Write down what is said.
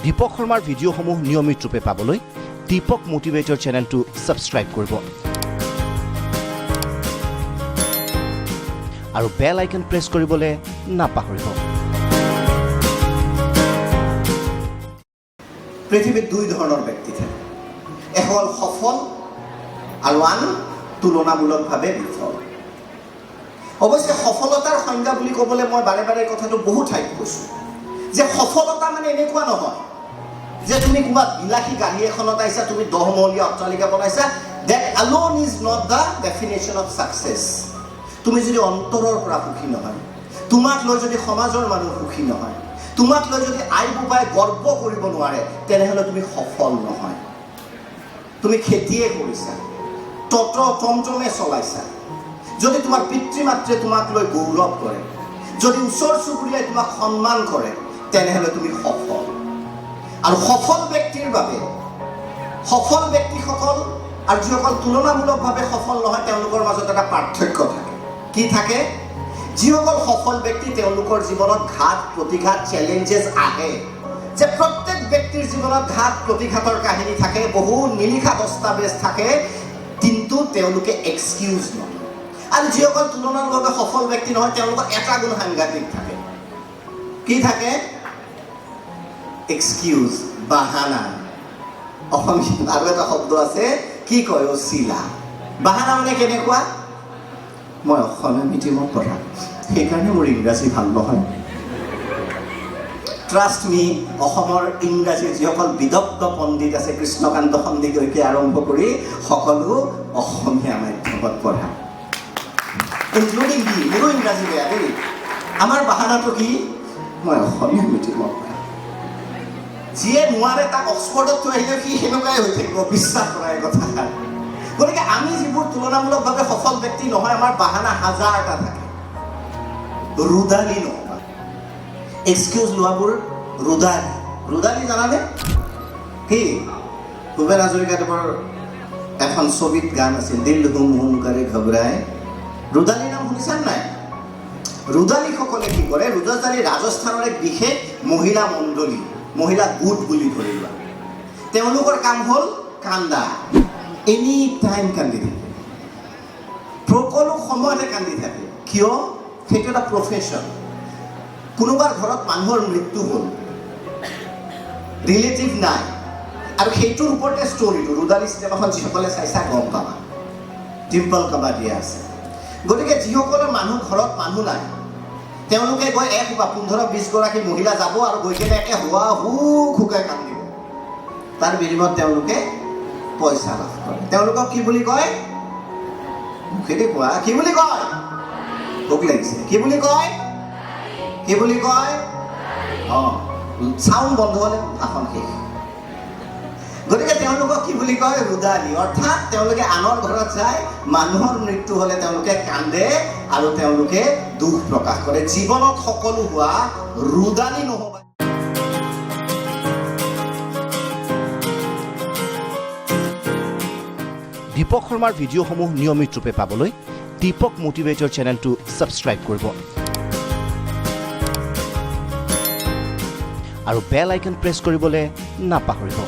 দীপক শৰ্মাৰ ভিডিঅ'সমূহ নিয়মিত ৰূপে পাবলৈ দীপক মোটিভেটৰ চেনেলটো ছাবস্ক্ৰাইব কৰিব আৰু বেল আইকন প্ৰেছ কৰিবলৈ নাপাহৰিব। পৃথিৱীত দুই ধৰণৰ ব্যক্তি থাকে, এখন সফল আৰু আন তুলনামূলকভাৱে বিফল। অৱশ্যে সফলতাৰ সংজ্ঞা বুলি ক'বলৈ মই বাৰে বাৰে কথাটো বহু ঠাইত কৈছোঁ যে সফলতা মানে এনেকুৱা নহয় যে তুমি ক'ৰবাত বিলাসী গাড়ী এখনত আহিছা, তুমি 10 মহলীয়া অট্টালিকা বনাইছা, that alone is not the definition of success। তুমি যদি অন্তৰৰ পৰা সুখী নহয়, তোমাক লৈ যদি সমাজৰ মানুহ সুখী নহয়, তোমাক লৈ যদি আই বোপাই গৰ্ব কৰিব নোৱাৰে, তেনেহ'লে তুমি সফল নহয়। তুমি খেতিয়ে কৰিছা, টমটমে চলাইছা, যদি তোমাৰ পিতৃ মাতৃয়ে তোমাক লৈ গৌৰৱ কৰে, যদি ওচৰ চুবুৰীয়াই তোমাক সন্মান কৰে, তেনেহ'লে তুমি সফল। আৰু সফল ব্যক্তিৰ বাবে সফল ব্যক্তিসকল আৰু যিসকল তুলনামূলকভাৱে সফল নহয়, তেওঁলোকৰ মাজত এটা পাৰ্থক্য থাকে। কি থাকে? যিসকল সফল ব্যক্তি, তেওঁলোকৰ জীৱনত ঘাত প্ৰতিঘাত চেলেঞ্জেছ আহে, যে প্ৰত্যেক ব্যক্তিৰ জীৱনত ঘাত প্ৰতিঘাতৰ কাহিনী থাকে, বহু নিলিখা দস্তাবেজ থাকে, কিন্তু তেওঁলোকে এক্সকিউজ নলয়। আৰু যিসকল তুলনামূলকভাৱে সফল ব্যক্তি নহয়, তেওঁলোকৰ এটা গুণ সাংঘাতিক থাকে। কি থাকে? এক্সকিউজ, বাহানা। অসমীয়াত আৰু এটা শব্দ আছে, কি কয়? চিলা। বাহানা মানে কেনেকুৱা? মই অসমীয়া মিডিয়ামত পঢ়া, সেইকাৰণে মোৰ ইংৰাজী ভাল নহয়। ট্ৰাষ্ট মি, অসমৰ ইংৰাজীৰ যিসকল বিদগ্ধ পণ্ডিত আছে, কৃষ্ণকান্ত সন্দিলৈকে আৰম্ভ কৰি সকলো অসমীয়া মাধ্যমত পঢ়া, ইনক্লুডিং বি। মোৰো ইংৰাজী বেয়া দেই। আমাৰ বাহানাটো কি? মই অসমীয়া মিডিয়ামত পঢ়া। যিয়ে নোৱাৰে তাক অক্সফৰ্ডত থৈ আহিলেও সি সেনেকুৱাই হৈ থাকিব, বিশ্বাস কৰা এই কথা। গতিকে আমি যিবোৰ তুলনামূলকভাৱে সফল ব্যক্তি নহয়, আমাৰ বাহানা হাজাৰটা থাকে। ৰুদালি নহবা, এক্সকিউজ লোৱাবোৰ ৰুদালি জানানে? কি? ভূপেন হাজৰিকাদেৱৰ এখন ছবিত গান আছিল, দিল হুম হুম কৰে ঘবৰাই। ৰুদালি নাম শুনিছা নাই? ৰুদালিসকলে কি কৰে? ৰুদালি ৰাজস্থানৰ এক বিশেষ মহিলা মণ্ডলী, মহিলা গোট বুলি ধৰি লোৱা। তেওঁলোকৰ কাম হ'ল কান্দা, এনি টাইম কান্দি থাকে, সকলো সময়তে কান্দি থাকে। কিয়? সেইটো এটা প্ৰফেশ্যন। কোনোবাৰ ঘৰত মানুহৰ মৃত্যু হ'ল, ৰিলেটিভ নাই, আৰু সেইটোৰ ওপৰতে ষ্টৰিটো। ৰুদালি চিনেমাখন যিসকলে চাইছা গম পাবা, ডিম্পল কাবাডিয়া আছে। গতিকে যিসকলৰ ঘৰত মানুহ নাই, তেওঁলোকে গৈ 15-20 গৰাকী মহিলা যাব আৰু গৈ কেনে একে হোৱা শুকাই কান্দিব। তাৰ বিনিময়ত তেওঁলোকে পইচা লাভ কৰে। তেওঁলোকক কি বুলি কয়? মুখেদি কোৱা, কি বুলি কয়? ভোক লাগিছে, কি বুলি কয়? কি বুলি কয়? চাউণ্ড বন্ধ হ'লে ভাষণ শেষ। গতিকে তেওঁলোকক কি বুলি কয়? ৰুদালি। অৰ্থাৎ তেওঁলোকে আনৰ ঘৰত যায়, মানুহৰ মৃত্যু হ'লে তেওঁলোকে কান্দে আৰু তেওঁলোকে দুখ প্ৰকাশ কৰে। জীৱনত সকলো হোৱা ৰুদালি নহ'ব। দীপক শৰ্মাৰ ভিডিঅ'সমূহ নিয়মিত ৰূপে পাবলৈ দীপক মোটিভেটৰ চেনেলটো ছাবস্ক্ৰাইব কৰিব আৰু বেল আইকন প্ৰেছ কৰিবলৈ নাপাহৰিব।